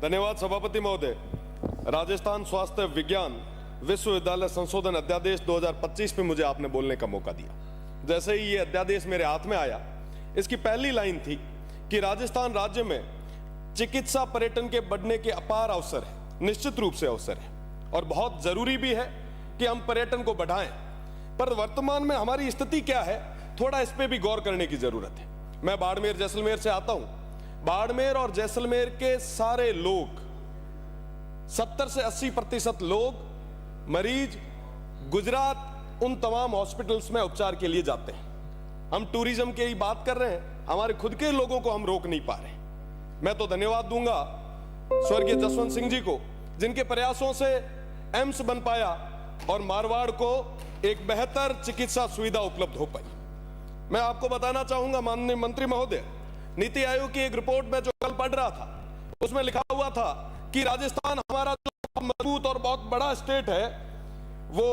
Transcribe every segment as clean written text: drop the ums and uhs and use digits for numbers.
धन्यवाद सभापति महोदय। राजस्थान स्वास्थ्य विज्ञान विश्वविद्यालय संशोधन अध्यादेश 2025 पे मुझे आपने बोलने का मौका दिया। जैसे ही ये अध्यादेश मेरे हाथ में आया, इसकी पहली लाइन थी कि राजस्थान राज्य में चिकित्सा पर्यटन के बढ़ने के अपार अवसर है, निश्चित रूप से अवसर है और बहुत जरूरी भी है कि हम पर्यटन को बढ़ाएं। पर वर्तमान में हमारी स्थिति क्या है, थोड़ा इस पे भी गौर करने की जरूरत है। मैं बाड़मेर जैसलमेर से आता हूं। बाड़मेर और जैसलमेर के सारे लोग 70 से 80% लोग मरीज गुजरात उन तमाम हॉस्पिटल्स में उपचार के लिए जाते हैं। हम टूरिज्म की बात कर रहे हैं, हमारे खुद के लोगों को हम रोक नहीं पा रहे। मैं तो धन्यवाद दूंगा स्वर्गीय जसवंत सिंह जी को, जिनके प्रयासों से एम्स बन पाया और मारवाड़ को एक बेहतर चिकित्सा सुविधा उपलब्ध हो पाई। मैं आपको बताना चाहूंगा माननीय मंत्री महोदय, नीति आयोग की एक रिपोर्ट में जो कल पढ़ रहा था, उसमें लिखा हुआ था कि राजस्थान हमारा जो मजबूत और बहुत बड़ा स्टेट है, वो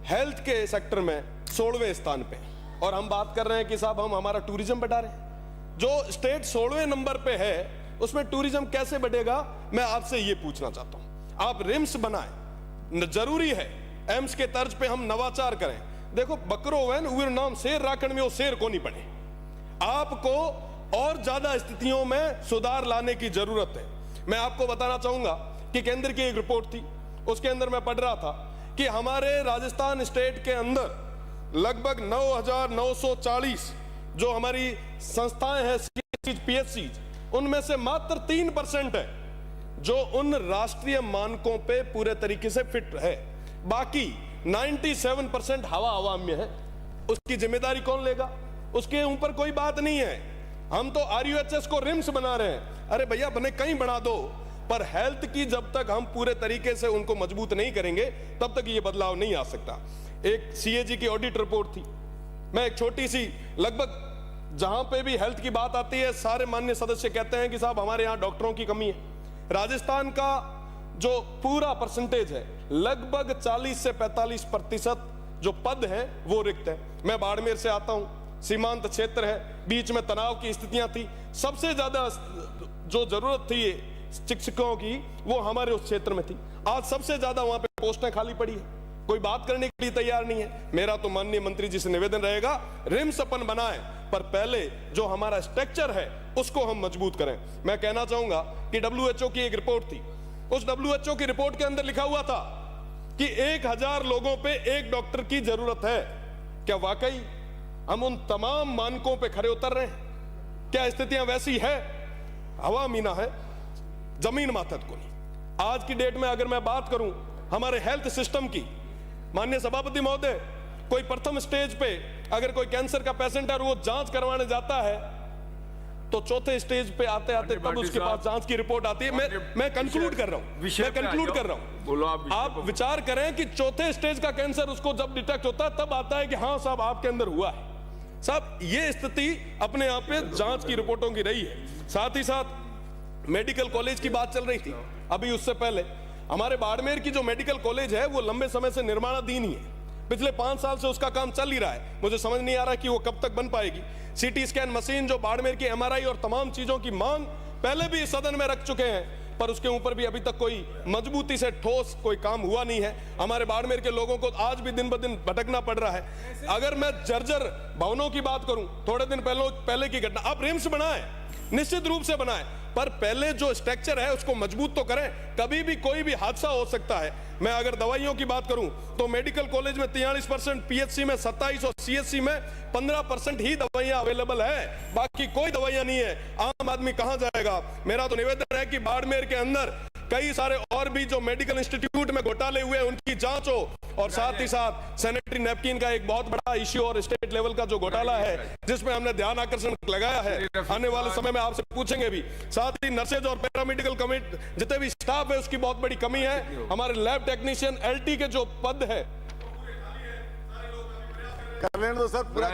हेल्थ के सेक्टर में 16वें स्थान पे, और हम बात कर रहे हैं कि साहब हम हमारा टूरिज्म बढ़ा रहे हैं। जो स्टेट 16वें नंबर पे है, उसमें टूरिज्म कैसे बढ़ेगा, मैं आपसे ये पूछना चाहता हूं। आप रिम्स बनाएं, जरूरी है एम्स के तर्ज पे हम नवाचार करें। देखो, बकरो वैन उर नाम शेर राखण में वो शेर को नहीं बने। आपको और ज्यादा स्थितियों में सुधार लाने की जरूरत है। मैं आपको बताना चाहूंगा कि केंद्र की एक रिपोर्ट थी, उसके अंदर मैं पढ़ रहा था कि हमारे राजस्थान स्टेट के अंदर लगभग 9,940 जो हमारी संस्थाएं हैं, पीएचसी, उनमें से मात्र 3% है जो उन राष्ट्रीय मानकों पे पूरे तरीके से फिट है। बाकी 97% हवा में है। उसकी जिम्मेदारी कौन लेगा? उसके ऊपर कोई बात नहीं है। हम तो आरयूएचएस को रिम्स बना रहे हैं। अरे भैया, बने कहीं बना दो, पर हेल्थ की जब तक हम पूरे तरीके से उनको मजबूत नहीं करेंगे, तब तक ये बदलाव नहीं आ सकता। एक सीएजी की ऑडिट रिपोर्ट थी। मैं एक छोटी सी, लगभग जहां पे भी हेल्थ की बात आती है, सारे माननीय सदस्य कहते हैं कि साहब हमारे यहां डॉक्टरों की कमी है। राजस्थान का जो पूरा परसेंटेज है, लगभग 40 से 45% जो पद है वो रिक्त है। मैं बाड़मेर से आता हूं, सीमांत क्षेत्र है, बीच में तनाव की स्थितियां थी। सबसे ज्यादा जो जरूरत थी शिक्षकों की, वो हमारे उस क्षेत्र में थी। आज सबसे ज्यादा वहां पे पोस्टें खाली पड़ी है, कोई बात करने के लिए तैयार नहीं है। मेरा तो माननीय मंत्री जी से निवेदन रहेगा, रिम्स अपन बनाएं, पर पहले जो हमारा स्ट्रक्चर है उसको हम मजबूत करें। मैं कहना चाहूंगा कि WHO की एक रिपोर्ट थी। उस WHO की रिपोर्ट के अंदर लिखा हुआ था कि 1000 लोगों पे एक डॉक्टर की जरूरत है। क्या वाकई हम उन तमाम मानकों पे खरे उतर रहे हैं? क्या स्थितियां वैसी है? हवा मीना है, जमीन माथत को नहीं। आज की डेट में अगर मैं बात करूं हमारे हेल्थ सिस्टम की, माननीय सभापति महोदय, कोई प्रथम स्टेज पे अगर कोई कैंसर का पेशेंट है और वो जांच करवाने जाता है, तो चौथे स्टेज पे आते आते तब उसके पास जांच की रिपोर्ट आती है। मैं कंक्लूड कर रहा हूं। आप विचार करें कि चौथे स्टेज का कैंसर उसको जब डिटेक्ट होता है, तब आता है कि हाँ साहब आपके अंदर हुआ है। साहब, ये स्थिति अपने आप में जांच की रिपोर्टों की रही है। साथ ही साथ मेडिकल कॉलेज की बात चल रही थी अभी, उससे पहले हमारे बाड़मेर की जो मेडिकल कॉलेज है वो लंबे समय से निर्माणाधीन ही है। पिछले 5 साल से उसका काम चल ही रहा है। मुझे समझ नहीं आ रहा कि वो कब तक बन पाएगी। सीटी स्कैन मशीन, जो बाड़मेर की MRI और तमाम चीजों की मांग पहले भी इस सदन में रख चुके हैं, पर उसके ऊपर भी अभी तक कोई मजबूती से ठोस कोई काम हुआ नहीं है। हमारे बाड़मेर के लोगों को आज भी दिन ब दिन भटकना पड़ रहा है। अगर मैं जर्जर भवनों की बात करूं, थोड़े दिन पहले की घटना, आप रिम्स बनाएं, निश्चित रूप से बनाएं, पर पहले जो स्ट्रक्चर है उसको मजबूत तो करें। कभी भी कोई भी हादसा हो सकता है। मैं अगर दवाइयों की बात करूं तो मेडिकल कॉलेज में 43%, पीएचसी में 27% और सीएचसी में 15% ही दवाइयां अवेलेबल है। बाकी कोई दवाइयां नहीं है। आम आदमी कहां जाएगा? मेरा तो निवेदन है कि बाड़मेर के अंदर कई सारे और भी जो मेडिकल इंस्टीट्यूट में घोटाले हुए उनकी जांच हो, और साथ ही साथ सैनिटरी नैपकिन का एक बहुत बड़ा इश्यू और स्टेट लेवल का जो घोटाला है, जिसमें हमने ध्यान आकर्षण लगाया है, आने वाले समय में आपसे पूछेंगे भी। साथ ही नर्सेज और पैरामेडिकल कमिटी जितने भी स्टाफ है उसकी बहुत बड़ी कमी है। हमारे लैब टेक्नीशियन LT के जो पद है, कर लेने दो सर, पूरा